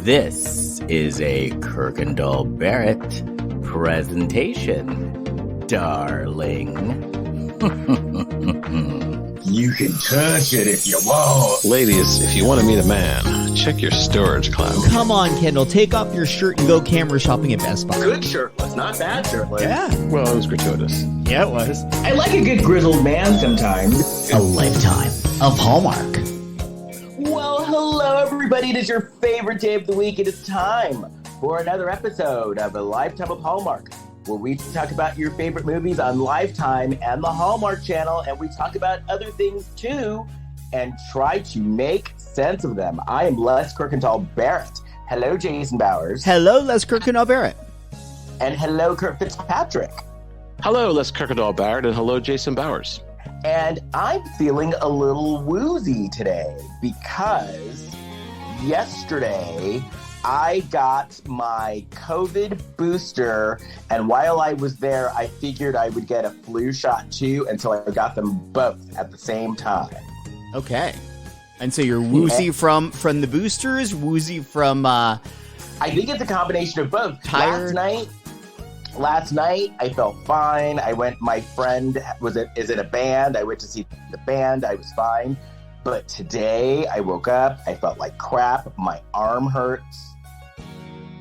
This is a Kirkendall Barrett presentation, darling. You can touch it if you want. Ladies, if you want to meet a man, check your storage closet. Come on, Kendall. Take off your shirt and go camera shopping at Best Buy. Good shirtless, not bad shirtless. Yeah. Well, it was gratuitous. Yeah, it was. I like a good grizzled man sometimes. A lifetime of Hallmark. Well, hello, everybody. It is your favorite day of the week. It is time for another episode of A Lifetime of Hallmark, where we talk about your favorite movies on Lifetime and the Hallmark Channel, and we talk about other things too, and try to make sense of them. I am Les Kirkendall Barrett. Hello, Jason Bowers. Hello, Les Kirkendall Barrett. And hello, Kurt Fitzpatrick. Hello, Les Kirkendall Barrett, and hello, Jason Bowers. And I'm feeling a little woozy today because yesterday I got my COVID booster, and while I was there, I figured I would get a flu shot too, and so I got them both at the same time. Okay. And so you're woozy from the boosters, woozy from I think it's a combination of both. Tired. Last night I felt fine. My friend is in a band. I went to see the band. I was fine. But today I woke up, I felt like crap. My arm hurts.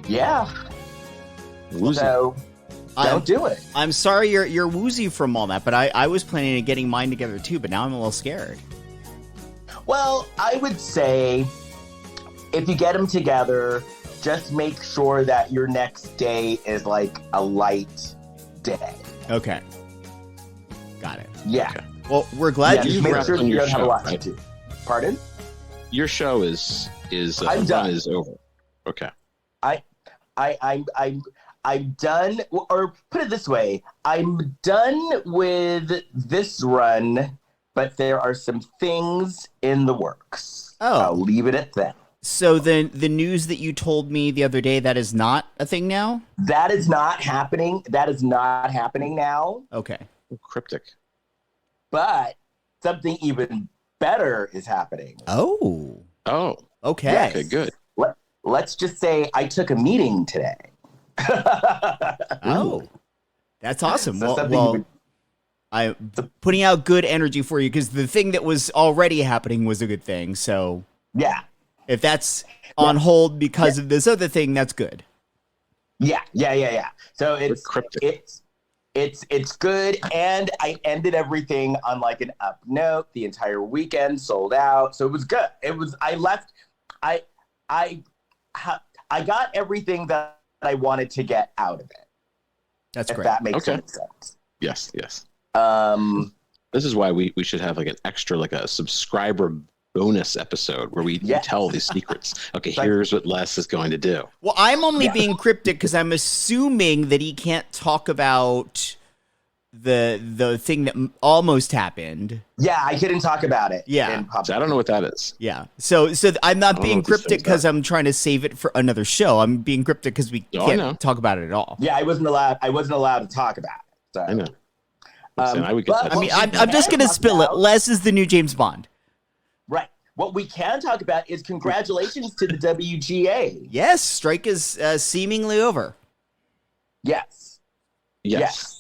Yeah. Woozy. So don't do it. I'm sorry you're woozy from all that, but I was planning on getting mine together too, but now I'm a little scared. Well, I would say if you get them together, just make sure that your next day is like a light day. Okay. Got it. Yeah. Okay. Well, we're glad Just you make wrapped sure on you your don't have a show, lot right? to do. Pardon? Your show is I'm done. is over. Okay. I'm done, or put it this way, I'm done with this run, but there are some things in the works. Oh. I'll leave it at that. So the news that you told me the other day, that is not a thing now? That is not happening. That is not happening now. Okay. Cryptic. But something even better is happening. Oh. Oh. Okay. Yes. Okay, good. Let's just say I took a meeting today. Oh. That's awesome. So something Well, even- I'm putting out good energy for you because the thing that was already happening was a good thing. So Yeah. if that's on hold because of this other thing, that's good. Yeah. So it's cryptic. it's good, and I ended everything on like an up note. The entire weekend sold out, so it was good. I got everything that I wanted to get out of it. That's If great. that makes Okay. any sense. Yes, yes. This is why we should have like an extra, like a subscriber bonus episode where we Yes. tell these secrets. Okay, Like- here's what Les is going to do. Well, I'm only Yeah. being cryptic because I'm assuming that he can't talk about the thing that almost happened. Yeah, I couldn't talk about it. Yeah. in public. So I don't know what that is. Yeah. So I'm not don't being know what this cryptic thing's because I'm trying to save it for another show. I'm being cryptic because we Oh, I know. can't talk about it at all. Yeah, I wasn't allowed to talk about it. So. I know. I'm saying I would get but- that. I mean, Well, I'm just going to talk spill it. about- Les is the new James Bond. Right. What we can talk about is congratulations to the WGA. Yes, strike is seemingly over. Yes. Yes.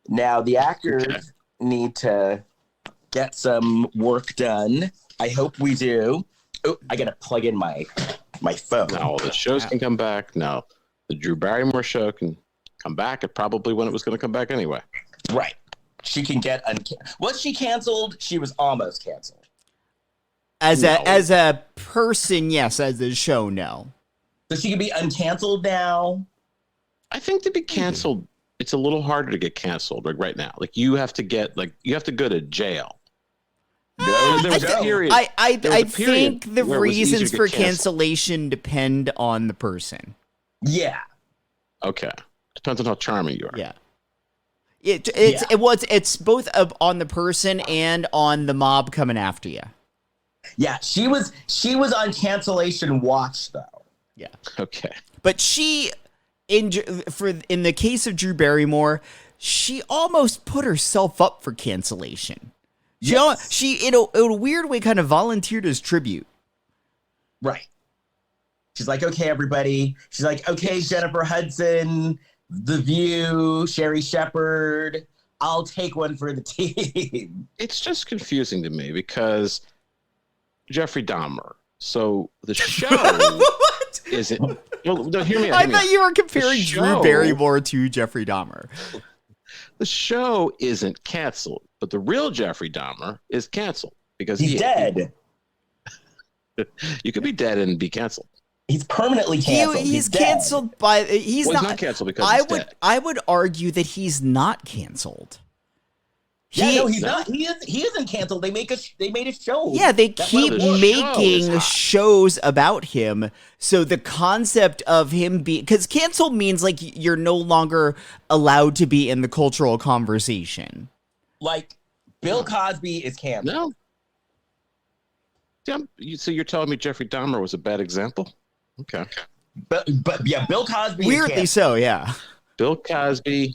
Now the actors Okay. need to get some work done. I hope we do. Oh, I gotta plug in my phone. Now all the shows can come back. Now the Drew Barrymore show can come back at probably when it was going to come back anyway. Right. She can get was she canceled? She was almost canceled. As No. a person, yes. As a show, no. So she can be uncanceled now. I think to be canceled, it's a little harder to get canceled like right now. Like you have to go to jail. There was a period. I there was a period think the where it was easier reasons to for get canceled. cancellation depend on the person. Yeah. Okay, depends on how charming you are. Yeah. It's both on the person and on the mob coming after you. Yeah. She was on cancellation watch though. Yeah. Okay. But she, in the case of Drew Barrymore, she almost put herself up for cancellation. Yes. She in a weird way kind of volunteered as tribute. Right. She's like, okay, everybody. She's like, okay, Jennifer Hudson, The View, Sherry Shepherd. I'll take one for the team. It's just confusing to me because Jeffrey Dahmer. So the show isn't. Well, no, hear me out. I thought you were comparing Drew Barrymore to Jeffrey Dahmer. The show isn't canceled, but the real Jeffrey Dahmer is canceled because he's dead. You could be dead and be canceled. He's permanently canceled. He's canceled by. He's not canceled because I would argue that he's not canceled. He's not. He isn't canceled. They made a show. Yeah, they keep making shows about him. So the concept of him being, because canceled means like you're no longer allowed to be in the cultural conversation. Like Bill Cosby is canceled. No. Damn, so you're telling me Jeffrey Dahmer was a bad example? Okay. But yeah, Bill Cosby. Weirdly so, yeah. Bill Cosby.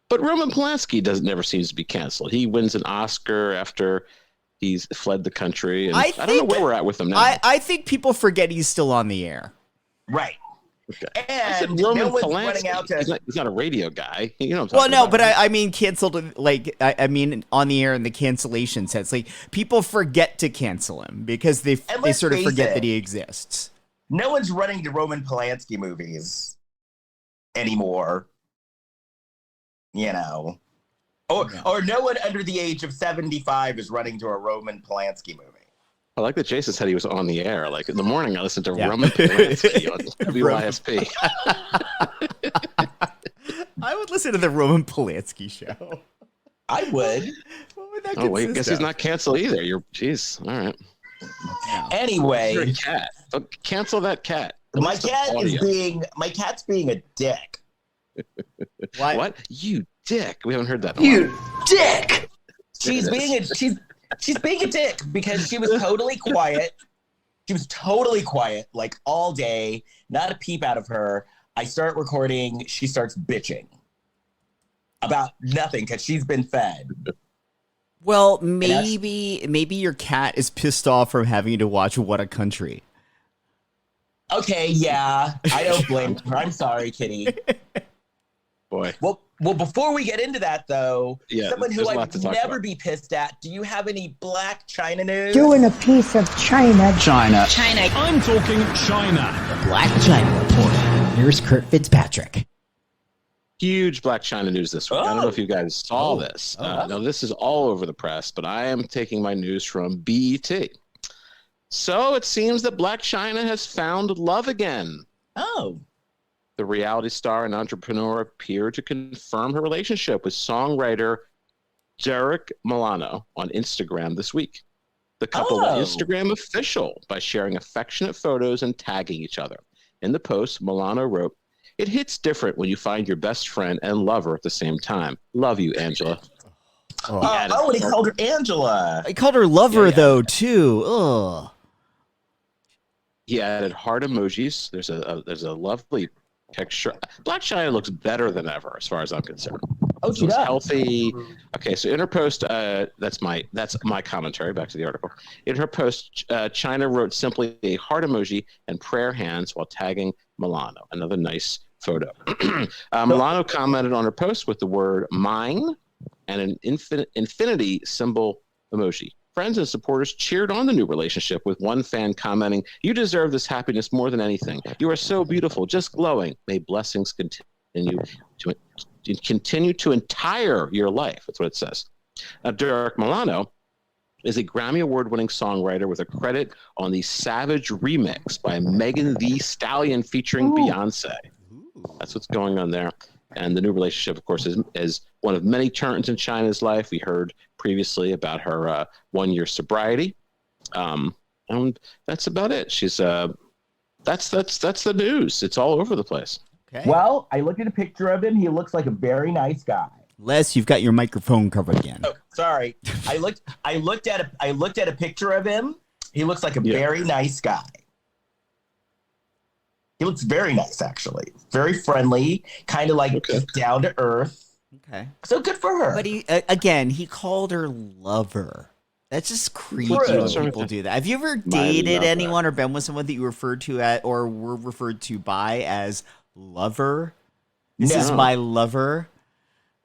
But Roman Polanski never seems to be canceled. He wins an Oscar after he's fled the country. And I don't know where we're at with him now. I think people forget he's still on the air. Right. Okay. And Roman no one's Polanski. running out to. He's not a radio guy. You know. Well, no, but I mean canceled. Like I mean on the air in the cancellation sense. Like people forget to cancel him because they sort of forget that he exists. No one's running to Roman Polanski movies anymore. You know, or no one under the age of 75 is running to a Roman Polanski movie. I like that Jason said he was on the air. Like in the morning, I listened to Roman Polanski on WYSP. I would listen to the Roman Polanski show. I would. What would that Oh wait, I guess he's not canceled either. Jeez. All right. Anyway, you're a cat. Cancel that cat. My cat's being a dick. What? You dick. We haven't heard that. You dick. She's being a dick because she was totally quiet. She was totally quiet, like all day, not a peep out of her. I start recording, she starts bitching about nothing because she's been fed. Well, maybe your cat is pissed off from having to watch What a Country. Okay, yeah, I don't blame her. I'm sorry, kitty. Boy. Well, before we get into that, though, someone who I'd never be pissed at, do you have any Black China news? Doing a piece of China. China. I'm talking China. The Black China Report. Here's Kurt Fitzpatrick. Huge Black China news this week. I don't know if you guys saw this. No, this is all over the press, but I am taking my news from BET. So it seems that Black China has found love again. Oh. The reality star and entrepreneur appeared to confirm her relationship with songwriter Derek Milano on Instagram this week. The couple went Instagram official by sharing affectionate photos and tagging each other. In the post, Milano wrote, "It hits different when you find your best friend and lover at the same time. Love you, Angela." And he called her Angela. I called her lover, though, too. Ugh. He added heart emojis. There's a lovely picture. Black China looks better than ever, as far as I'm concerned. Oh, she does. Healthy. Okay, so in her post, that's my commentary. Back to the article. In her post, China wrote simply a heart emoji and prayer hands while tagging Milano. Another nice photo. Milano commented on her post with the word "mine" and an infinity symbol emoji. Friends and supporters cheered on the new relationship, with one fan commenting, "You deserve this happiness more than anything. You are so beautiful, just glowing. May blessings continue to entire your life." That's what it says. Now, Derek Milano is a Grammy Award-winning songwriter with a credit on the Savage remix by Megan Thee Stallion featuring Beyonce. That's what's going on there. And the new relationship, of course, is one of many turns in China's life. We heard previously about her 1-year sobriety, and that's about it. She's that's the news. It's all over the place. Okay. Well, I looked at a picture of him. He looks like a very nice guy. Les, you've got your microphone covered again. Oh, sorry. I looked at a picture of him. He looks like a very nice guy. He looks very nice, actually. Very friendly, kind of like just down to earth. Okay. So good for her. But he called her lover. That's just creepy True. when people do that. Have you ever dated anyone or been with someone that you referred to or were referred to by as lover? This is my lover.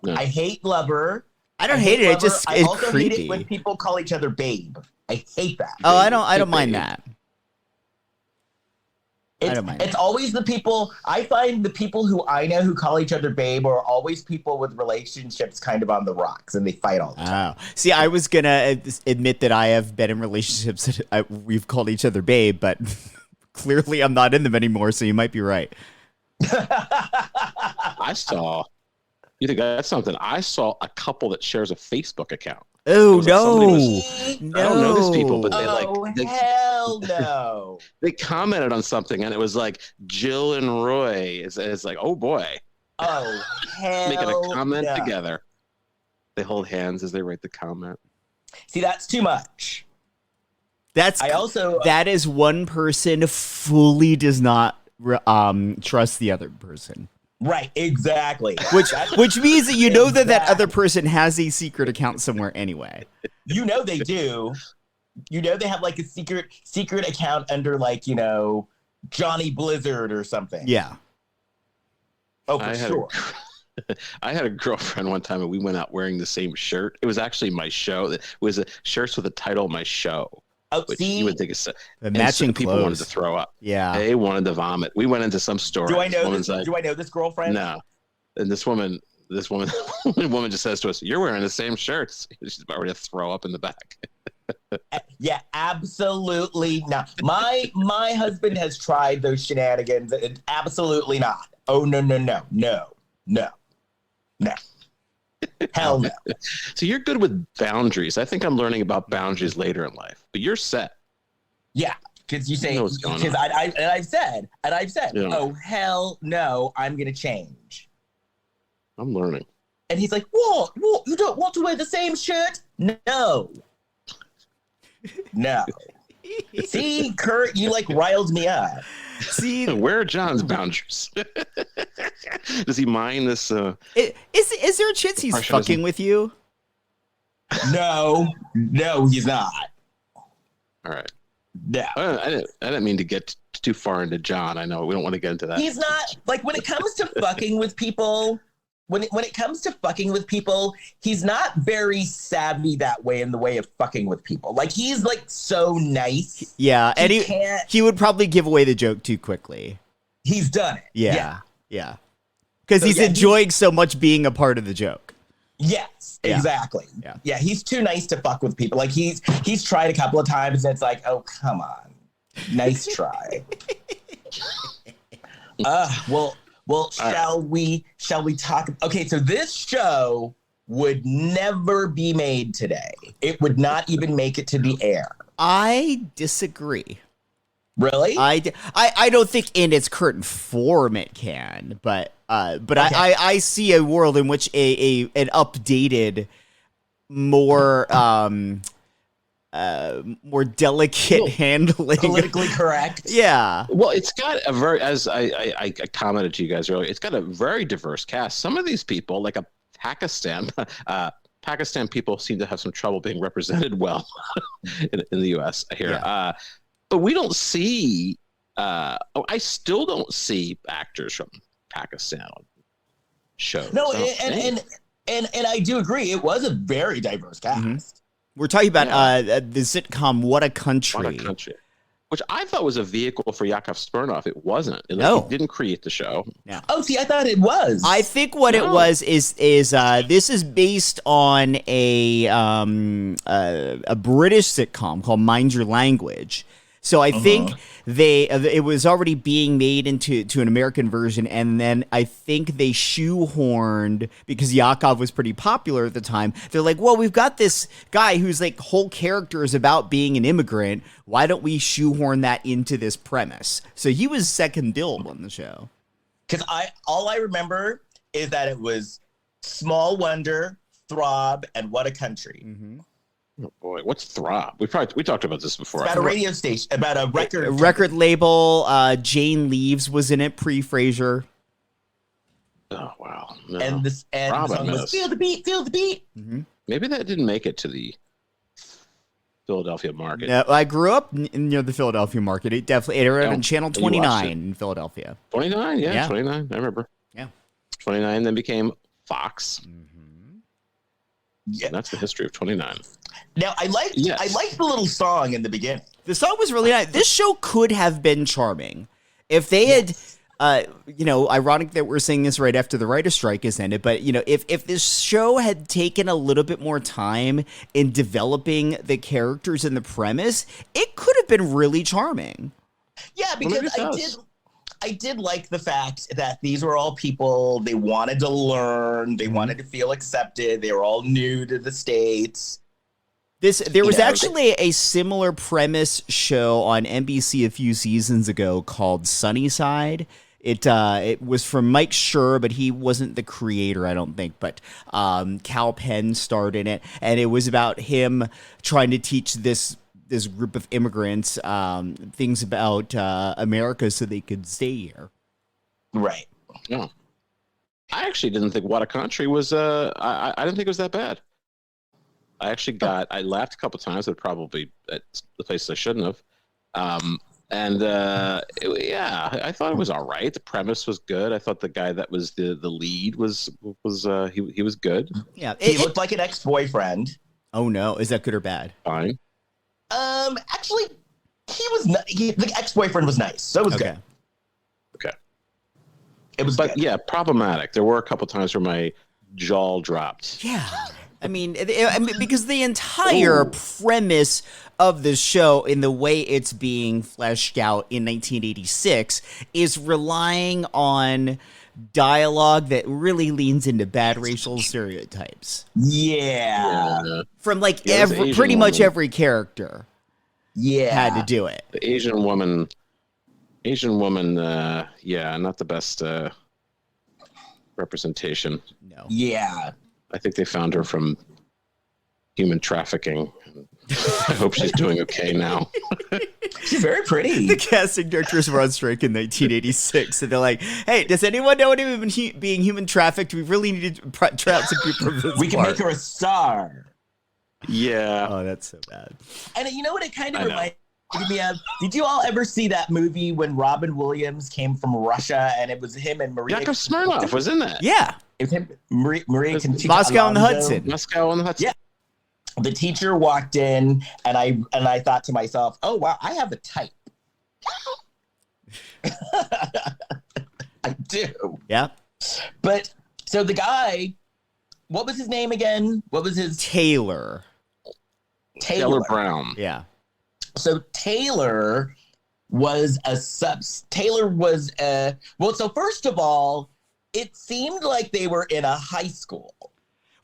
No. I hate lover. I don't hate it. Lover. It just I is also creepy. hate it when people call each other babe. I hate that. Oh, babe. I don't mind that. I don't mind. It's always the people. I find the people who I know who call each other babe are always people with relationships kind of on the rocks, and they fight all the time. Oh, see, I was gonna admit that I have been in relationships that we've called each other babe, but clearly I'm not in them anymore. So you might be right. I saw. You think that's something? I saw a couple that shares a Facebook account. Oh no. No! I don't know these people, but they hell no! They commented on something, and it was like Jill and Roy. It's like, oh boy. Oh hell! Making a comment no. together. They hold hands as they write the comment. See, that's too much. That is one person fully does not trust the other person. Right, exactly. Which means that you know that other person has a secret account somewhere anyway. You know they do. You know they have like a secret account under like, Johnny Blizzard or something. Yeah. Oh, for sure. I had a girlfriend one time and we went out wearing the same shirt. It was actually my show. It was shirts with the title of my show. Oh, which see? you would think is the matching people clothes. wanted to throw up. Yeah. They wanted to vomit. We went into some store. Do I know this girlfriend? No. And this woman just says to us, "You're wearing the same shirts." She's about ready to throw up in the back. Yeah, absolutely not. My husband has tried those shenanigans. Absolutely not. Oh no. Hell no. So you're good with boundaries. I think I'm learning about boundaries later in life, but you're set. Yeah, because you say, You know what's going because on. I've said, Yeah. oh hell no, I'm gonna change. I'm learning. And he's like, what? You don't want to wear the same shirt? No. See, Kurt, you like riled me up. See, where are John's boundaries? Does he mind this? Is there a chance he's fucking with you? No, he's not. All right. No. I didn't mean to get too far into John. I know we don't want to get into that. He's not, like, when it comes to fucking with people, when it comes to fucking with people, he's not very savvy that way in the way of fucking with people. Like, he's like so nice. Yeah, and he would probably give away the joke too quickly. He's done it. Yeah. Because he's enjoying so much being a part of the joke. Yes, exactly. Yeah, he's too nice to fuck with people. Like, he's tried a couple of times, and it's like, oh, come on. Nice try. Well, shall we talk? Okay, so this show would never be made today. It would not even make it to the air. I disagree. Really? I don't think in its current form it can, but okay. I see a world in which an updated, more delicate handling, politically correct. Yeah. Well, it's got a very, as I commented to you guys earlier, it's got a very diverse cast. Some of these people, like Pakistan people seem to have some trouble being represented well in the U.S. here. Yeah. But we don't see. I still don't see actors from Pakistan on shows. No, and I do agree. It was a very diverse cast. Mm-hmm. We're talking about the sitcom "What a Country." What a Country, which I thought was a vehicle for Yakov Smirnoff. It wasn't. He didn't create the show. Yeah. Oh, see, I thought it was. I think what it was is this is based on a British sitcom called Mind Your Language. So I think it was already being made into an American version, and then I think they shoehorned, because Yakov was pretty popular at the time. They're like, well, we've got this guy whose like whole character is about being an immigrant. Why don't we shoehorn that into this premise? So he was second billed on the show. Because all I remember is that it was Small Wonder, Throb, and What a Country. Mm-hmm. Oh boy, what's Throb? We talked about this before. It's about a radio station, about a record label. Jane Leeves was in it, pre-Frasier. Oh wow! No. And the song was "Feel the Beat, Feel the Beat." Mm-hmm. Maybe that didn't make it to the Philadelphia market. No, I grew up near the Philadelphia market. It definitely aired on Channel And you watched 29 in Philadelphia. 29, Yeah. 29. I remember. Yeah. 29 then became Fox. Yeah. And that's the history of 29. Now I liked the little song in the beginning. The song was really nice. This show could have been charming if they had, ironic that we're saying this right after the writer's strike has ended, but, if this show had taken a little bit more time in developing the characters and the premise, it could have been really charming. Yeah, because I did like the fact that these were all people, they wanted to learn, they wanted to feel accepted, they were all new to the States. There was actually a similar premise show on NBC a few seasons ago called Sunnyside. It was from Mike Schur, but he wasn't the creator, I don't think. But Cal Penn starred in it, and it was about him trying to teach this group of immigrants things about America so they could stay here. Right. Yeah. I actually didn't think What a Country was. I didn't think it was that bad. I actually I laughed a couple times, but probably at the places I shouldn't have. I thought it was all right. The premise was good. I thought the guy that was the lead was he was good. Yeah, he looked like an ex-boyfriend. Oh no, is that good or bad? Fine. Actually, the ex-boyfriend was nice, so it was good. Okay. It was, but yeah, problematic. There were a couple times where my jaw dropped. Yeah. I mean, because the entire premise of the show in the way it's being fleshed out in 1986 is relying on dialogue that really leans into bad racial stereotypes. Yeah. From pretty much every character. Yeah. Had to do it. The Asian woman, not the best representation. No. Yeah. I think they found her from human trafficking. I hope she's doing okay now. She's very pretty. The casting directors were on strike in 1986, and they're like, "Hey, does anyone know anyone being human trafficked? We really need to try out some people for this We can make her a star." Yeah. Oh, that's so bad. And you know what it kind of reminded me of? Did you all ever see that movie when Robin Williams came from Russia and it was him and Maria? Yakov Smirnoff was in that. Yeah. It was him, Maria Conchita Moscow on the Alonso. Hudson. Moscow on the Hudson. Yeah. The teacher walked in, and I thought to myself, "Oh wow, I have a type." I do. Yeah. But so the guy, what was his name again? What was his Taylor Brown. Yeah. So Taylor was so first of all, it seemed like they were in a high school.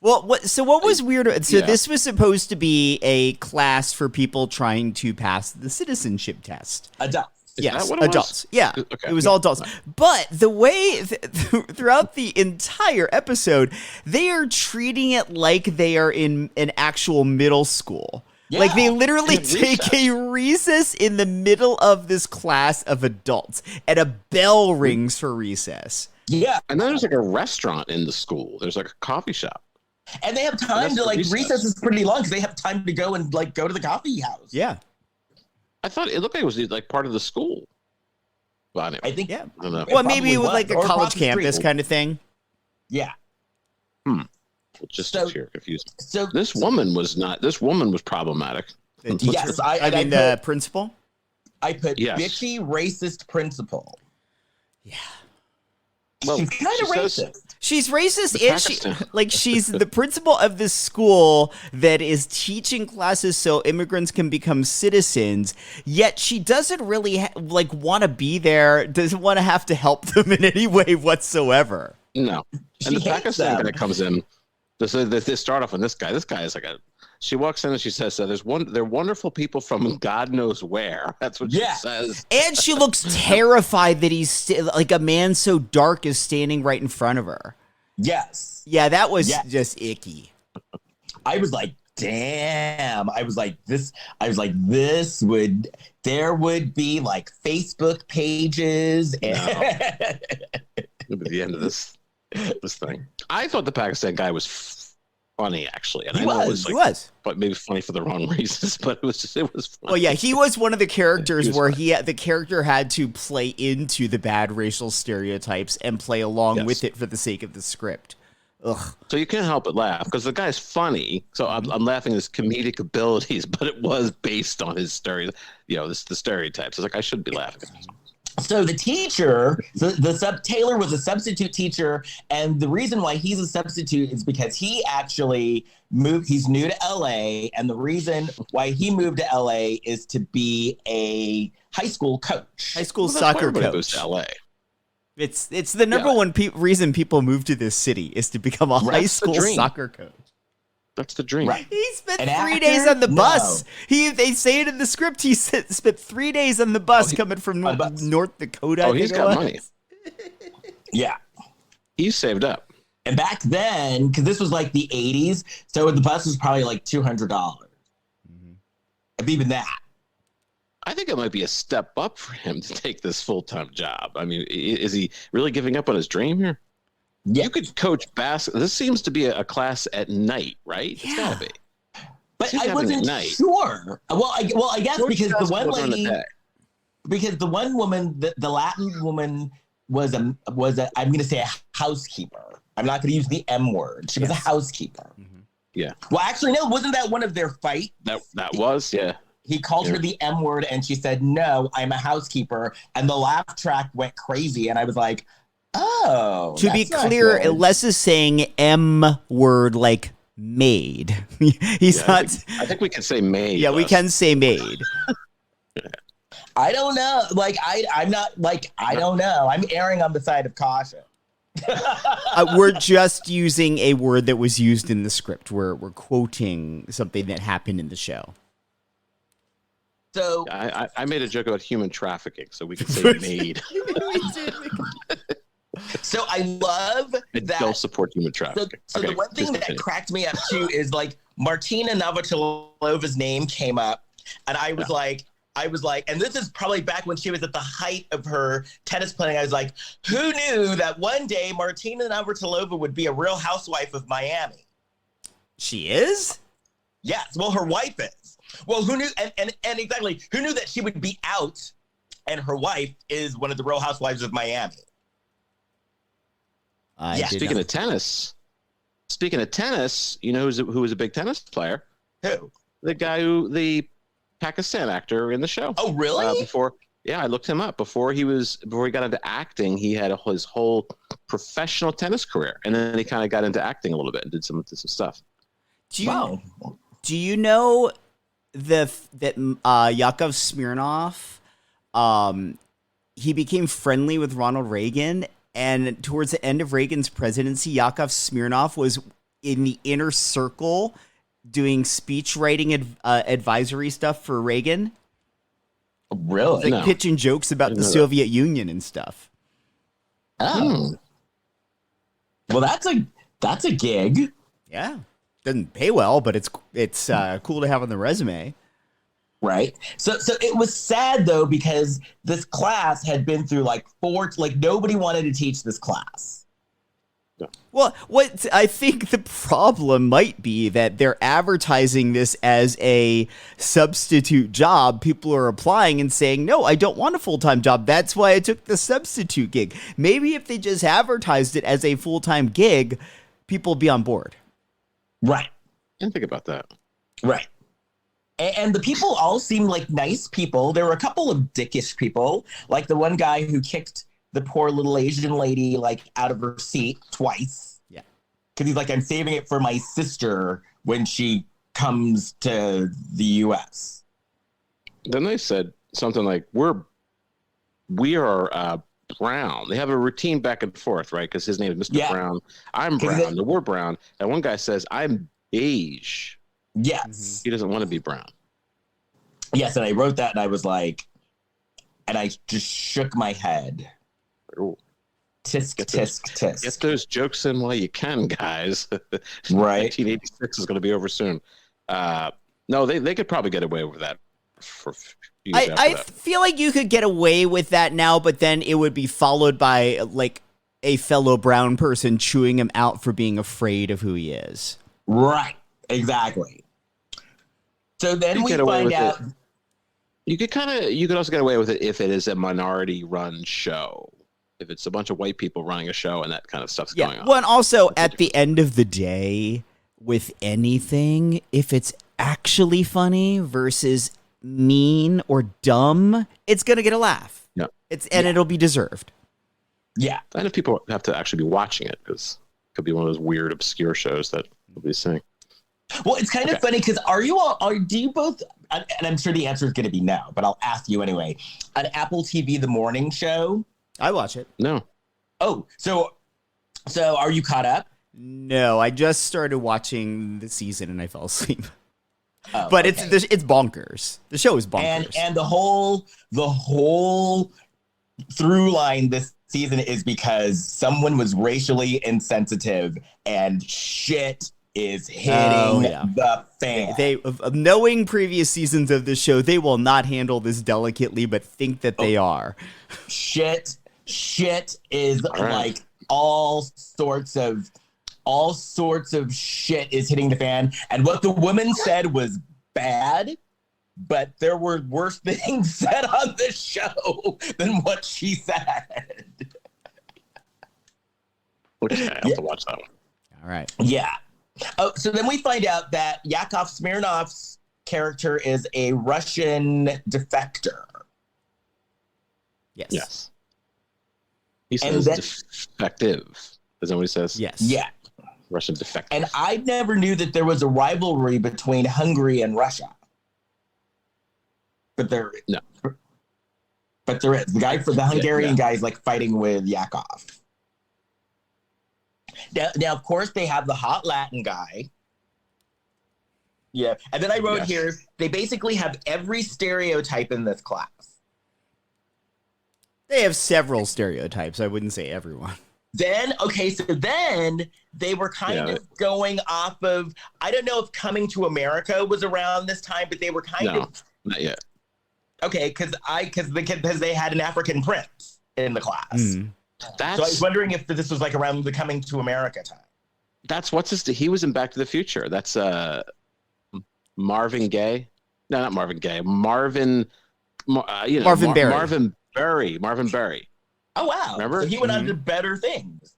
Well, what was weird? So this was supposed to be a class for people trying to pass the citizenship test. Adults. Yes, what it adults. was? Yeah, Okay. it was all adults. But the way throughout the entire episode, they are treating it like they are in an actual middle school. Yeah. Like they literally take a recess in the middle of this class of adults, and a bell rings for recess. Yeah. And then there's like a restaurant in the school. There's like a coffee shop. And they have time to recess is pretty long because they have time to go and go to the coffee house. Yeah. I thought it looked like it was like part of the school. Well, anyway, I think. I don't know. Well, maybe with like a Or college across the campus street. kind of thing. Yeah. Just So- here confusing. So This woman was problematic. yes, I mean the principal. I put Yes. bitchy racist principal. Yeah. Well, She's kind of she says- racist. She's racist, The and Pakistan. she's the principal of this school that is teaching classes so immigrants can become citizens. Yet she doesn't really want to be there. Doesn't want to have to help them in any way whatsoever. No. She And the hates Pakistan them. guy comes in. They start off on this guy. This guy is like she walks in and she says, they're wonderful people from God knows where. That's what Yeah. she says. And she looks terrified that he's like a man so dark is standing right in front of her. Yes. Yeah, that was Yeah. just icky. I was like, damn. There would be like Facebook pages and At the end of this thing. I thought the Pakistan guy was funny actually, and He I know was. it He was, was. but maybe funny for the wrong reasons. But it was funny. Well, yeah, he was one of the characters He was where funny. the character had to play into the bad racial stereotypes and play along Yes. with it for the sake of the script. Ugh. So you can't help but laugh because the guy's funny. So I'm laughing at his comedic abilities, but it was based on his the stereotypes. It's like I shouldn't be laughing at this. So the teacher, Taylor was a substitute teacher, and the reason why he's a substitute is because he actually moved. He's new to LA, and the reason why he moved to LA is to be a high school coach. High school Well, that's why soccer everybody goes coach. to LA. It's the number one reason people move to this city is to become a high That's the school dream. soccer coach. That's the dream. Right. He spent An 3 actor? days on the No. bus. They say it in the script. He spent 3 days on the bus coming from on bus. North Dakota. I Oh, think he's it got was. money. Yeah. He's saved up. And back then, because this was like the 80s, so the bus was probably like $200. If even that. I think it might be a step up for him to take this full-time job. I mean, is he really giving up on his dream here? Yeah. You could coach basketball. This seems to be a class at night, right? It's gotta be. But She's I having wasn't it night. sure. I guess Coach because the one basketball during the lady, day. because the one woman, the Latin woman was a I'm going to say a housekeeper. I'm not going to use the M word. She was a housekeeper. Yeah, Well, actually, no. Wasn't that one of their fights? that was yeah. He called her the M word, and she said, "No, I'm a housekeeper." And the laugh track went crazy, and I was like, "Oh." To be that's not clear, good. Les is saying M word like maid. He's Yeah, not. I think we can say maid. Yeah, we Les. can say maid. I don't know. Like, I'm not like I don't know. I'm erring on the side of caution. We're just using a word that was used in the script. We're quoting something that happened in the show. So I made a joke about human trafficking, so we can say maid. So I love I that. don't support human So, trafficking. so Okay, the one thing please that continue. cracked me up too is like Martina Navratilovan's name came up, and I was like, and this is probably back when she was at the height of her tennis playing. I was like, who knew that one day Martina Navratilova would be a Real Housewife of Miami? She is? Yes. Well, her wife is. Well, who knew? And exactly, who knew that she would be out, and her wife is one of the Real Housewives of Miami? Yeah. Speaking of tennis, you know who was a big tennis player? Who? The guy the Pakistan actor in the show. Oh, really? I looked him up before he got into acting. He had his whole professional tennis career, and then he kind of got into acting a little bit and did some stuff. Wow. Do you know that Yakov Smirnoff, he became friendly with Ronald Reagan, and towards the end of Reagan's presidency, Yakov Smirnoff was in the inner circle doing speech writing advisory stuff for Reagan, Really? like pitching jokes about the Soviet Union and stuff. Oh. Well, that's a gig. Yeah, doesn't pay well, but it's cool to have on the resume. Right. So it was sad though, because this class had been through like nobody wanted to teach this class. Well, what I think the problem might be that they're advertising this as a substitute job. People are applying and saying, no, I don't want a full-time job. That's why I took the substitute gig. Maybe if they just advertised it as a full-time gig, people would be on board. Right. Didn't think about that. Right. And the people all seemed like nice people. There were a couple of dickish people, like the one guy who kicked the poor little Asian lady like out of her seat twice. Yeah. Because he's like, I'm saving it for my sister when she comes to the U.S. Then they said something like, we are brown. They have a routine back and forth, right? Because his name is Mr. Yeah. Brown. I'm brown. We're brown. And one guy says, I'm beige. Yes. He doesn't want to be brown. Yes, and I wrote that and I was like, and I just shook my head. Ooh. Tisk, tisk, tisk. Get those jokes in while you can, guys. Right. 1986 is going to be over soon. No, they could probably get away with that for a few years after I that. feel like you could get away with that now, but then it would be followed by like a fellow brown person chewing him out for being afraid of who he is. Right. Exactly. So then we find out. You could also get away with it if it is a minority-run show. If it's a bunch of white people running a show and that kind of stuff's going on. Well, and also at the end of the day, with anything, if it's actually funny versus mean or dumb, it's gonna get a laugh. Yeah. It'll be deserved. Yeah. And if people have to actually be watching it, because it could be one of those weird, obscure shows that nobody's seeing. Well, it's kind of funny because do you both, and I'm sure the answer is going to be no, but I'll ask you anyway, on Apple TV, the morning show? I watch it. No. Oh, so are you caught up? No, I just started watching the season and I fell asleep. Oh, but okay. it's bonkers. The show is bonkers. And the whole through line this season is because someone was racially insensitive and shit is hitting the fan. They knowing previous seasons of this show, they will not handle this delicately, but think that they are. Shit is like all sorts of shit is hitting the fan. And what the woman said was bad, but there were worse things said on this show than what she said. Okay, I have to watch that one. All right. Yeah. Oh, so then we find out that Yakov Smirnoff's character is a Russian defector. Yes. He says defective. Is that what he says? Yes. Yeah. Russian defective. And I never knew that there was a rivalry between Hungary and Russia. But there is. The guy for the Hungarian guy is like fighting with Yakov. Now, of course, they have the hot Latin guy. Yeah. And then I wrote here, they basically have every stereotype in this class. They have several stereotypes. I wouldn't say everyone. Then they were kind of going off of, I don't know if Coming to America was around this time, but they were not yet. Okay, because they had an African prince in the class. Mm. So I was wondering if this was like around the Coming to America time. That's he was in Back to the Future. That's Marvin Gaye. No, not Marvin Gaye. Marvin Berry. Marvin Berry. Oh, wow. Remember? So he went on to better things.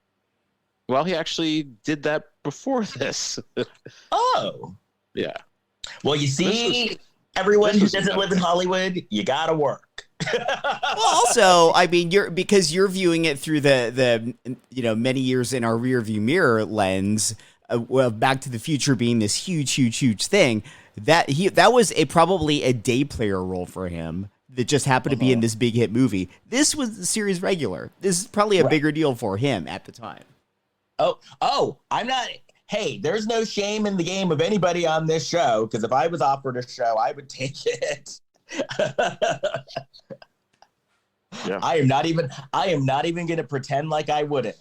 Well, he actually did that before this. Oh. Yeah. Well, you see, everyone who doesn't live in Hollywood, you gotta work. Well, also, I mean, because you're viewing it through the many years in our rearview mirror lens. Back to the Future being this huge thing, that was probably a day player role for him that just happened to be in this big hit movie. This was the series regular. This is probably a bigger deal for him at the time. Oh, I'm not. Hey, there's no shame in the game of anybody on this show, because if I was offered a show, I would take it. Yeah. I am not even going to pretend like I wouldn't.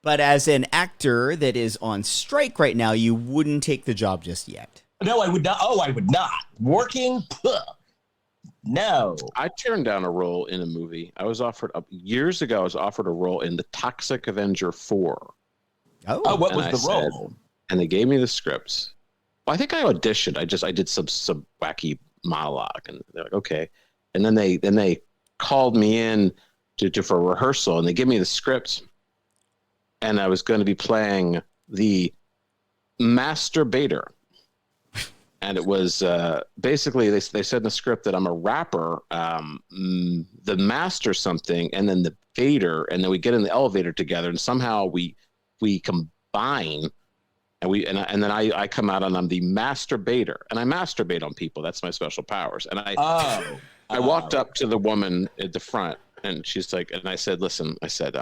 But as an actor that is on strike right now, you wouldn't take the job just yet. No, I would not. Oh, I would not. Working? No. I turned down a role in a movie. I was offered years ago. I was offered a role in The Toxic Avenger 4. Oh, what was the role? And they gave me the scripts. Well, I think I auditioned. I did some wacky monologue, and they're like, okay. And then they called me in for rehearsal, and they gave me the script, and I was going to be playing the masturbator. And it was basically, they said in the script that I'm a rapper, the master something, and then the Vader, and then we get in the elevator together, and somehow we combine, and then I come out and I'm the masturbator, and I masturbate on people. That's my special powers. And I walked up to the woman at the front, and she's like, and I said, listen, I said,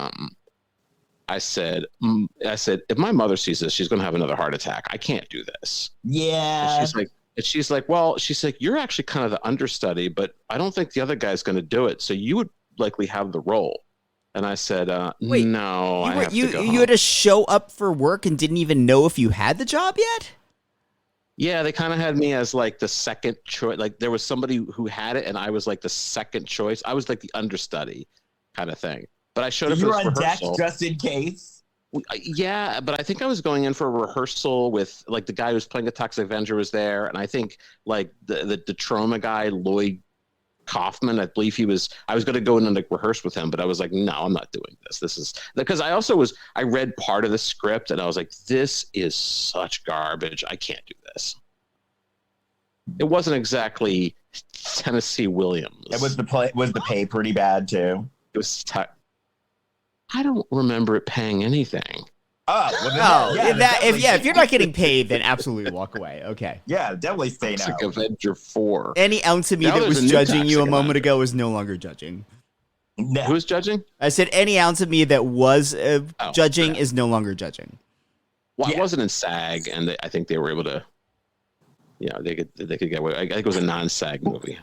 if my mother sees this, she's going to have another heart attack. I can't do this. Yeah. And she's like, well, you're actually kind of the understudy, but I don't think the other guy's going to do it. So you would likely have the role. And I said, Wait, no, I have to go home. You had to show up for work and didn't even know if you had the job yet? Yeah, they kind of had me as like the second choice. Like there was somebody who had it, and I was like the second choice. I was like the understudy kind of thing. But I showed up for this rehearsal. You were on deck just in case? Yeah, but I think I was going in for a rehearsal with like the guy who's playing the Toxic Avenger was there, and I think like the trauma guy Lloyd Kaufman, I believe he was. I was going to go in and like rehearse with him, but I was like, no, I'm not doing this. This is because I read part of the script and I was like, this is such garbage. I can't do this. It wasn't exactly Tennessee Williams. And was the pay pretty bad too? It was. I don't remember it paying anything. If you're not getting paid, then absolutely walk away. Okay. Yeah, definitely stay now. Toxic Avenger 4. Any ounce of me that was judging you a moment ago is no longer judging. No. Who's judging? I said any ounce of me that was judging is no longer judging. Well, I wasn't in SAG, and I think they were able to. Yeah, they could get away. I think it was a non-SAG movie.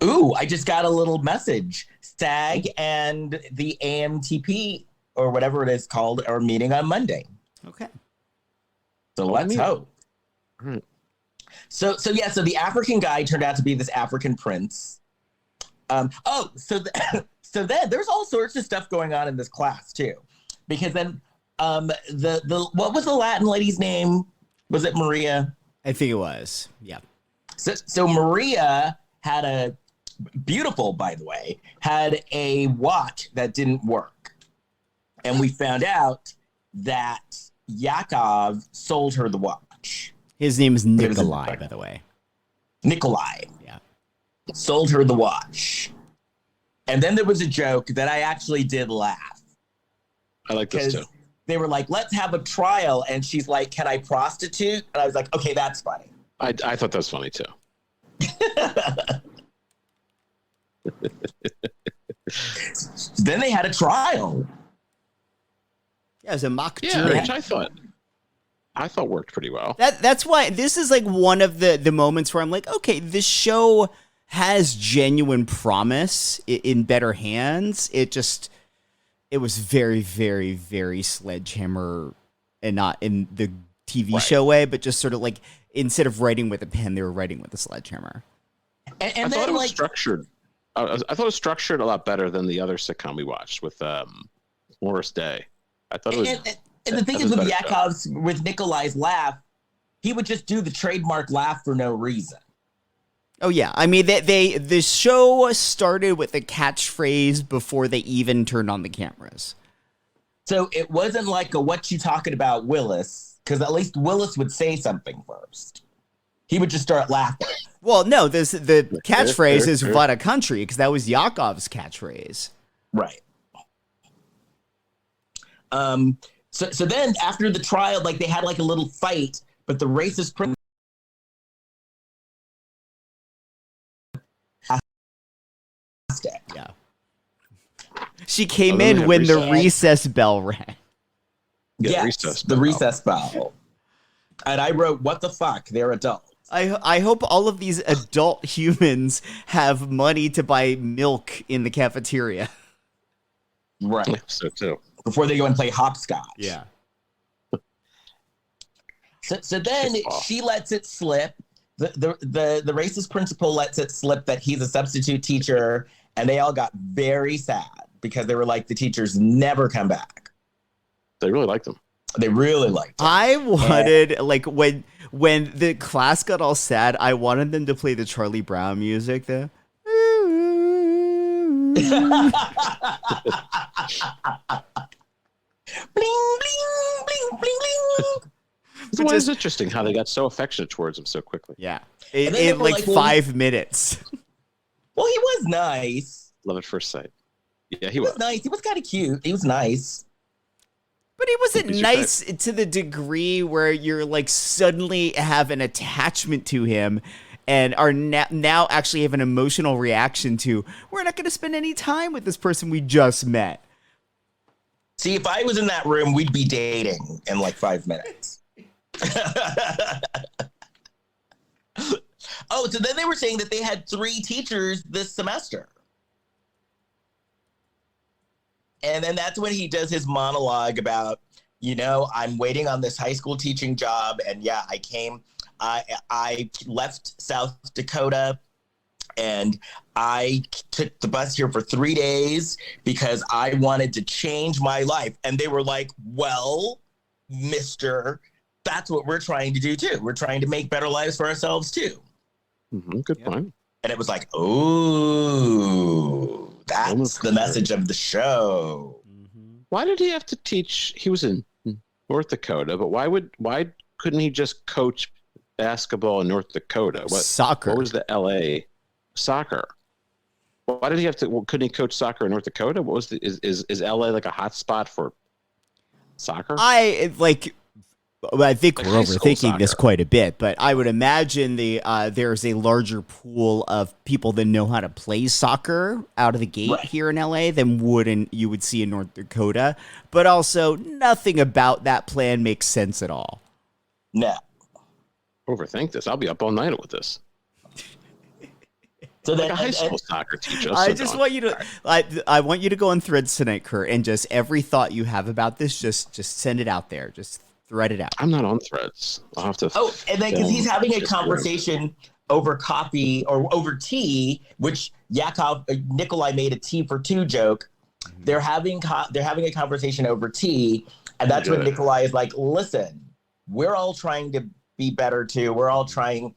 Ooh, I just got a little message. SAG and the AMTP or whatever it is called are meeting on Monday. Okay. So let's hope. Right. So the African guy turned out to be this African prince. So then there's all sorts of stuff going on in this class too, because then the what was the Latin lady's name? Was it Maria? I think it was. Yeah. So Maria had a beautiful, by the way, had a watch that didn't work, and we found out that Yakov sold her the watch. His name is Nikolai, by the way. Nikolai. Yeah. Sold her the watch. And then there was a joke that I actually did laugh. I like this too. They were like, let's have a trial. And she's like, can I prostitute? And I was like, okay, that's funny. I thought that was funny too. Then they had a trial. Yeah, it was a mock Yeah, jury. which I thought worked pretty well. That's why this is like one of the moments where I'm like, okay, this show has genuine promise in better hands. It was very, very, very Sledgehammer, and not in the TV show way, but just sort of like instead of writing with a pen, they were writing with a sledgehammer. And I then thought it was structured. I thought it was structured a lot better than the other sitcom we watched with Morris Day. I thought it was. And the thing is with Yakov's, with Nikolai's laugh, he would just do the trademark laugh for no reason. Oh yeah, I mean the show started with a catchphrase before they even turned on the cameras. So it wasn't like a "what you talking about, Willis," because at least Willis would say something first. He would just start laughing. Well, no, the catchphrase is "What a country," because that was Yakov's catchphrase. Right. So then after the trial, like they had like a little fight, but the racist prince. Yeah. She came in when the recess bell rang. Yeah, the recess bell. And I wrote, "What the fuck? They're adults." I hope all of these adult humans have money to buy milk in the cafeteria. Right. So too. Before they go and play hopscotch. Yeah. So then she lets it slip. The racist principal lets it slip that he's a substitute teacher, and they all got very sad because they were like, the teachers never come back. They really liked him. They really liked him. I wanted, like, when the class got all sad, I wanted them to play the Charlie Brown music there. Bling, bling, bling, bling, bling. It was interesting how they got so affectionate towards him so quickly. Yeah. In like 5 minutes. Well, he was nice. Love at first sight. Yeah, He was nice. He was kind of cute. He was nice. But he wasn't nice to the degree where you're like suddenly have an attachment to him and are now actually have an emotional reaction to, we're not going to spend any time with this person we just met. See, if I was in that room, we'd be dating in like 5 minutes. Oh, so then they were saying that they had 3 teachers this semester. And then that's when he does his monologue about, I'm waiting on this high school teaching job. And yeah, I left South Dakota And I took the bus here for 3 days because I wanted to change my life. And they were like, well, mister, that's what we're trying to do too. We're trying to make better lives for ourselves too. Good point. And it was like, oh, that's the message of the show. Why did he have to teach? He was in North Dakota, but why couldn't he just coach basketball in North Dakota? Soccer. What was the LA soccer? Why did he have to? Well, couldn't he coach soccer in North Dakota? What was is LA like a hot spot for soccer? I think we're overthinking this quite a bit, but I would imagine there's a larger pool of people that know how to play soccer out of the gate here in LA than you would see in North Dakota. But also, nothing about that plan makes sense at all. No. Overthink this. I'll be up all night with this. So like a high school soccer teacher. I just want you to. I want you to go on Threads tonight, Kurt, and just every thought you have about this, just send it out there. Just thread it out. I'm not on Threads. I'll have to. Oh, and then because he's having a conversation over coffee or over tea, which Yakov Nikolai made a tea for two joke. They're having a conversation over tea, and that's when Nikolai is like, "Listen, we're all trying to be better too. We're all trying."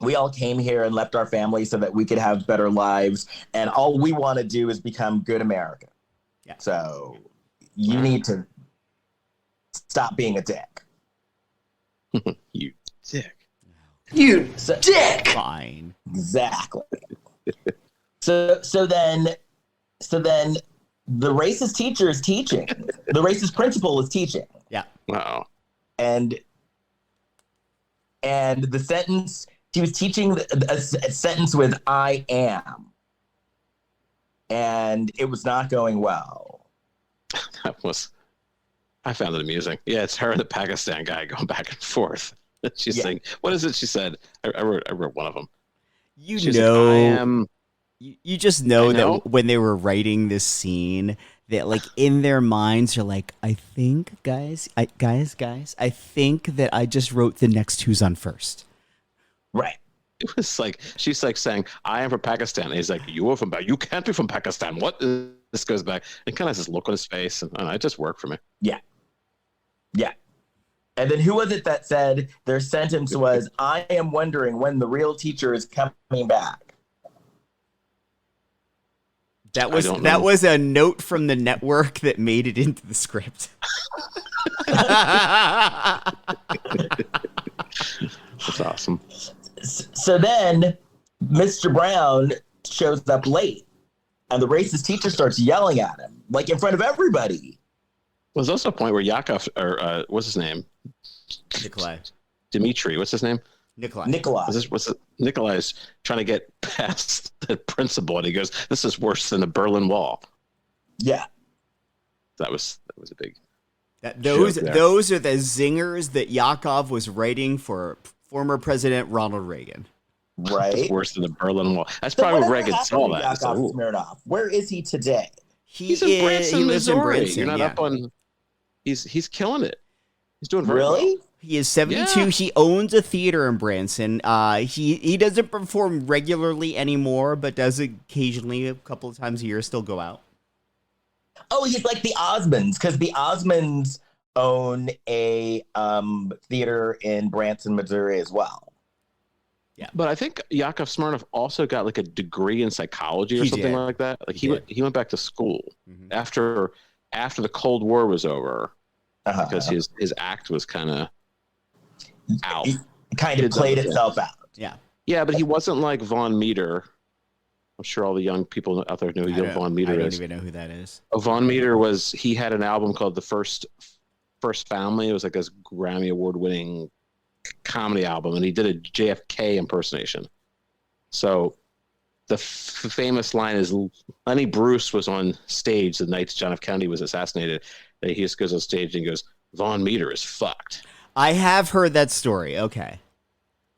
We all came here and left our families so that we could have better lives. And all we want to do is become good America. Yeah. So you need to stop being a dick. You dick. You dick. Fine. Exactly. So then the racist teacher is teaching. The racist principal is teaching. Yeah. Wow. And the sentence... She was teaching a sentence with "I am," and it was not going well. I found it amusing. Yeah, it's her and the Pakistan guy going back and forth. She's saying, "What is it?" She said. I wrote one of them. You She's know, like, I am. You just know that when they were writing this scene, that like in their minds, you're like, I think, guys, I think that I just wrote the next who's on first. Right. It was like she's like saying, "I am from Pakistan." And he's like, "You are from You can't be from Pakistan." What? This goes back. And kind of has this look on his face, and it just worked for me. Yeah. Yeah. And then who was it that said their sentence was, "I am wondering when the real teacher is coming back." That was a note from the network that made it into the script. That's awesome. So then Mr. Brown shows up late, and the racist teacher starts yelling at him, like in front of everybody. There's also a point where Yakov, or what's his name? Nikolai. Dimitri, what's his name? Nikolai. Nikolai's trying to get past the principal, and he goes, "This is worse than the Berlin Wall." Yeah. That was a big... Those are the zingers that Yakov was writing for former President Ronald Reagan. Right. It's worse than the Berlin Wall. That's probably what Reagan saw that. Yakov Smirnoff. Where is he today? He's in Branson, Missouri. You're not up on... He's killing it. He's doing very well. He is 72. Yeah. He owns a theater in Branson. He doesn't perform regularly anymore, but does occasionally, a couple of times a year, still go out. Oh, he's like the Osmonds, because the Osmonds own a theater in Branson, Missouri as well. Yeah, but I think Yakov Smirnoff also got like a degree in psychology or something like that. Like he went back to school after the Cold War was over, because his act was kind of out. It kind of played itself out. Yeah. Yeah, but he wasn't like Von Meter. I'm sure all the young people out there know who Von Meter is. I don't even know who that is. Von Meter he had an album called The First Family. It was like this Grammy Award winning comedy album, and he did a JFK impersonation. So the famous line is, Lenny Bruce was on stage the night John F. Kennedy was assassinated. And he just goes on stage and he goes, "Von Meter is fucked." I have heard that story. Okay.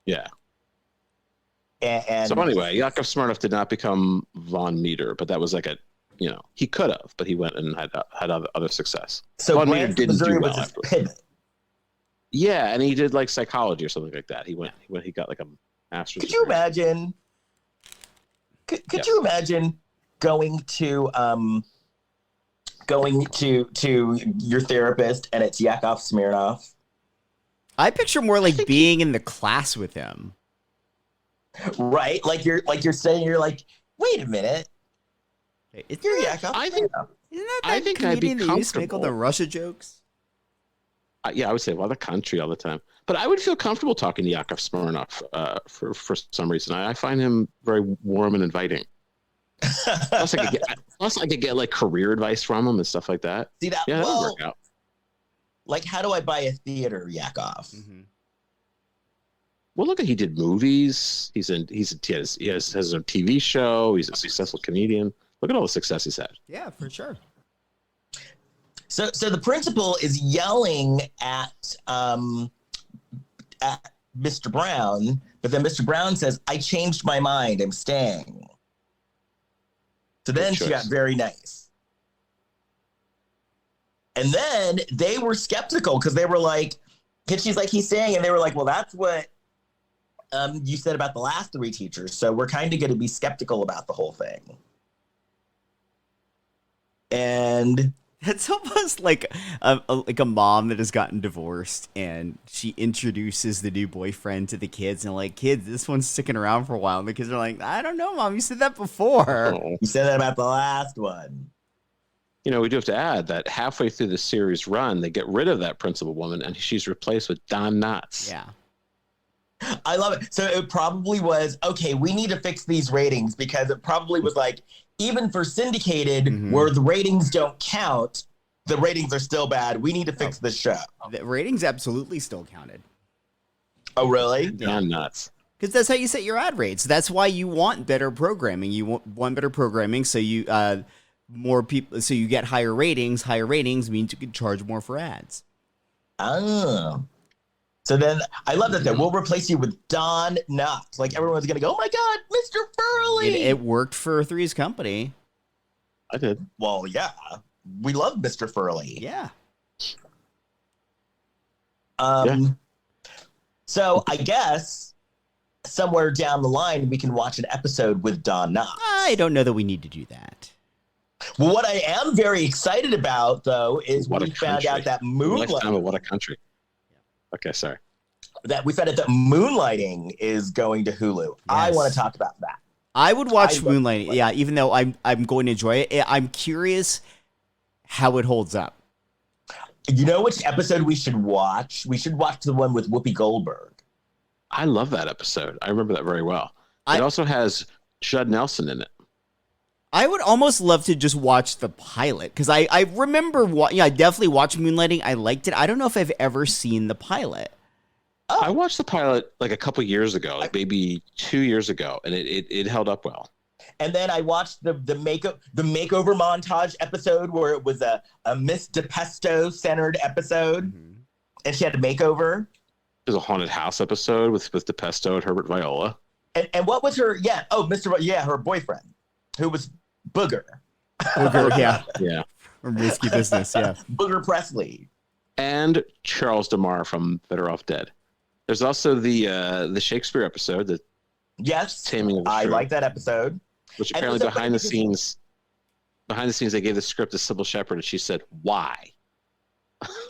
Yeah. And so anyway, Yakov Smirnoff did not become Von Meter, but that was like he could have, but he went and had other success. So Von Meter didn't do well after. Pivot. Yeah, and he did like psychology or something like that. He got like a master's. Could you imagine Could you imagine going to your therapist and it's Yakov Smirnoff? I picture more like being in the class with him. Right? Like you're saying, you're like, wait a minute. You're Yakov. Isn't that comedian that used to make all the Russia jokes? Yeah, I would say, well, the country all the time. But I would feel comfortable talking to Yakov Smirnoff for some reason. I find him very warm and inviting. Plus, I could get like career advice from him and stuff like that. See that? Yeah, that well, would work out. Like, how do I buy a theater, Yakov? Mm-hmm. Well, look, he did movies. He has his own TV show. He's a successful comedian. Look at all the success he's had. Yeah, for sure. So the principal is yelling at Mr. Brown, but then Mr. Brown says, "I changed my mind. I'm staying." So then she got very nice. And then they were skeptical because they were like, because she's like, he's staying, and they were like, well, that's what you said about the last 3 teachers. So we're kind of going to be skeptical about the whole thing. And that's almost like a mom that has gotten divorced, and she introduces the new boyfriend to the kids, and like, kids, this one's sticking around for a while. And the kids are like, I don't know, Mom, you said that before. You said that about the last one. You know, we do have to add that halfway through the series run, they get rid of that principal woman, and she's replaced with Don Knotts. Yeah. I love it. So it probably was, okay, we need to fix these ratings, because it probably was like, even for syndicated, where the ratings don't count, the ratings are still bad. We need to fix this show. The ratings absolutely still counted. Oh, really? Don Knotts. Because that's how you set your ad rates. That's why you want better programming. You want better programming, so you more people, so you get higher ratings. Higher ratings means you can charge more for ads. Oh. So then I love that. Then we'll replace you with Don Knotts. Like, everyone's gonna go, oh my God, Mr. Furley. It worked for Three's Company. I did. Well, yeah, we love Mr. Furley. Yeah. So I guess somewhere down the line we can watch an episode with Don Knotts. I don't know that we need to do that. Well, what I am very excited about, though, is What we a found country. out that Lifetime of What a Country. Okay, sorry. Moonlighting is going to Hulu. Yes. I want to talk about that. I would watch Moonlighting. Yeah, even though I'm going to enjoy it. I'm curious how it holds up. You know which episode we should watch? We should watch the one with Whoopi Goldberg. I love that episode. I remember that very well. It also has Judd Nelson in it. I would almost love to just watch the pilot, because I remember, I definitely watched Moonlighting. I liked it. I don't know if I've ever seen the pilot. Oh. I watched the pilot like a couple years ago, like maybe 2 years ago, and it held up well. And then I watched the makeover montage episode where it was a Miss DePesto centered episode, and she had a makeover. There's a haunted house episode with DePesto and Herbert Viola. And what was her? Yeah, her boyfriend, who was Booger. Booger, yeah. Yeah. From Risky Business, yeah. Booger Presley. And Charles DeMar from Better Off Dead. There's also the Shakespeare episode, the Taming of the Shrew, like that episode. Which apparently behind the scenes they gave the script to Sybil Shepherd, and she said, "Why?"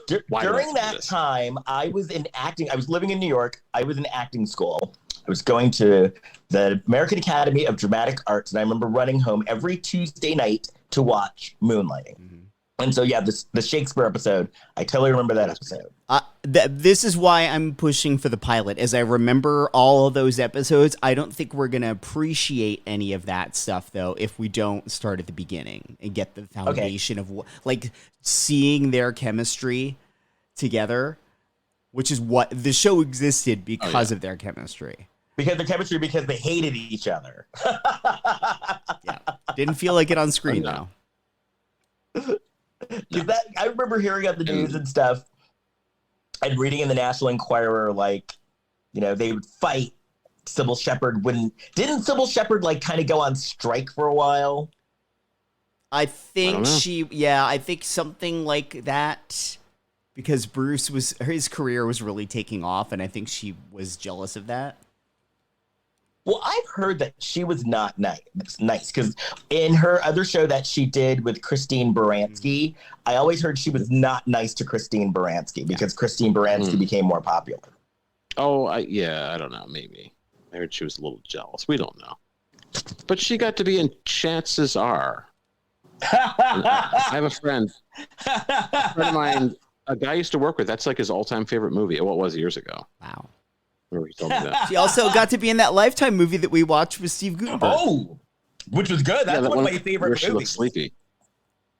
During that time, I was in acting. I was living in New York. I was in acting school. I was going to the American Academy of Dramatic Arts, and I remember running home every Tuesday night to watch Moonlighting. And so, yeah, the Shakespeare episode, I totally remember that episode. This is why I'm pushing for the pilot. As I remember all of those episodes, I don't think we're going to appreciate any of that stuff, though, if we don't start at the beginning and get the foundation of like seeing their chemistry together, which is what the show existed because of their chemistry. Because they hated each other. Yeah. Didn't feel like it on screen, though. I remember hearing on the news and stuff and reading in the National Enquirer, like, they would fight. Sybil Shepherd didn't Sybil Shepherd like kind of go on strike for a while? I think I think something like that, because his career was really taking off, and I think she was jealous of that. Well, I've heard that she was not nice because in her other show that she did with Christine Baranski, I always heard she was not nice to Christine Baranski because Christine Baranski became more popular. Oh, I don't know. Maybe. I heard she was a little jealous. We don't know. But she got to be in Chances Are. I have a friend of mine, a guy I used to work with. That's like his all-time favorite movie. What was years ago? Wow. Remember he told me that. She also got to be in that Lifetime movie that we watched with Steve Gutenberg. Oh, which was good. That's one of my favorite movies. She looked sleepy.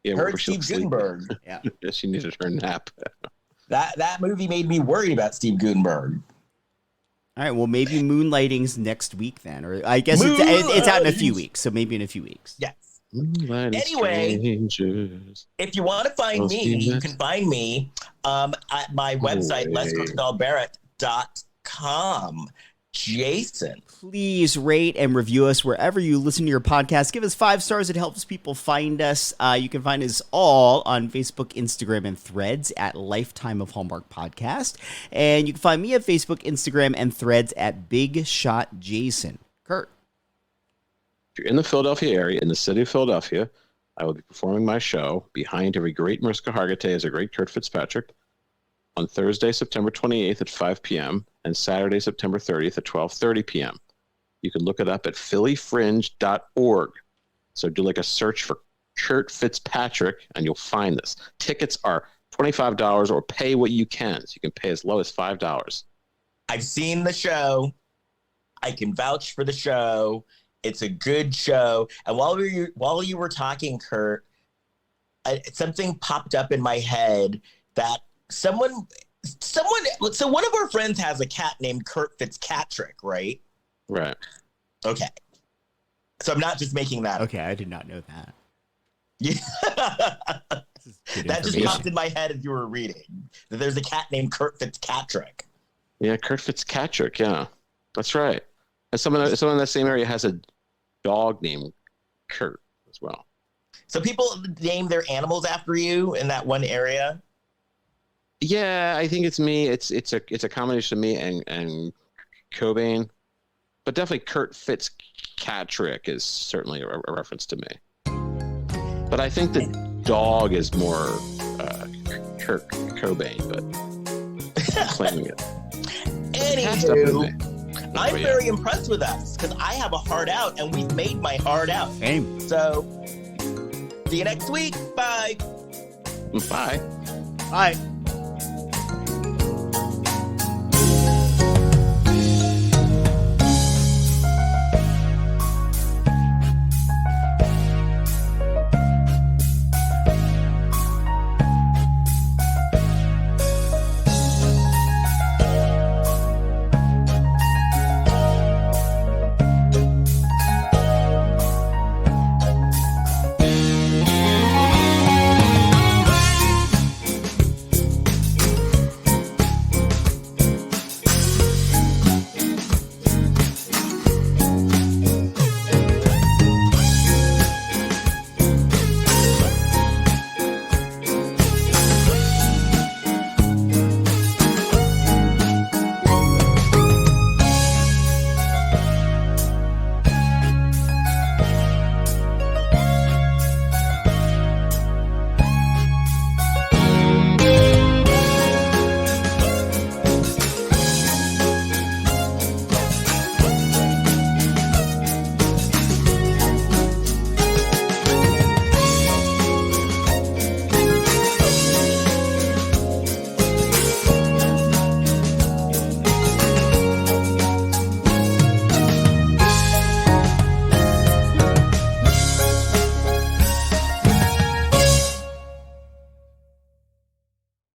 Yeah, her and Steve Gutenberg. Yeah. Yeah, she needed her nap. That movie made me worried about Steve Gutenberg. All right, well, maybe Moonlighting's next week then. Or I guess it's out in a few weeks, so maybe in a few weeks. Yes. Anyway, if you want to find me, you can find me at my website, lescrocodilebarrett.com. Jason. Please rate and review us wherever you listen to your podcast. Give us 5 stars. It helps people find us. You can find us all on Facebook, Instagram, and Threads at Lifetime of Hallmark Podcast. And you can find me at Facebook, Instagram, and Threads at Big Shot Jason. Kurt. If you're in the Philadelphia area, in the city of Philadelphia, I will be performing my show. Behind every great Mariska Hargitay is a great Kurt Fitzpatrick on Thursday, September 28th at 5 p.m. and Saturday, September 30th at 12:30 p.m. You can look it up at phillyfringe.org. So do like a search for Kurt Fitzpatrick and you'll find this. Tickets are $25 or pay what you can. So you can pay as low as $5. I've seen the show. I can vouch for the show. It's a good show. And while you were talking, Kurt, something popped up in my head that so one of our friends has a cat named Kurt Fitzpatrick, right? Right. Okay. So I'm not just making that. Okay, I did not know that. Yeah. That just popped in my head as you were reading. That there's a cat named Kurt Fitzpatrick. Yeah, Kurt Fitzpatrick. Yeah, that's right. And someone in that same area has a dog named Kurt as well. So people name their animals after you in that one area? Yeah, I think it's me. It's a combination of me and Cobain, but definitely Kurt Fitzpatrick is certainly a reference to me. But I think the dog is more Kurt Cobain, but I'm claiming it. Anywho, I'm very impressed with us because I have a heart out and we've made my heart out. Same. So, see you next week. Bye. Bye. Bye.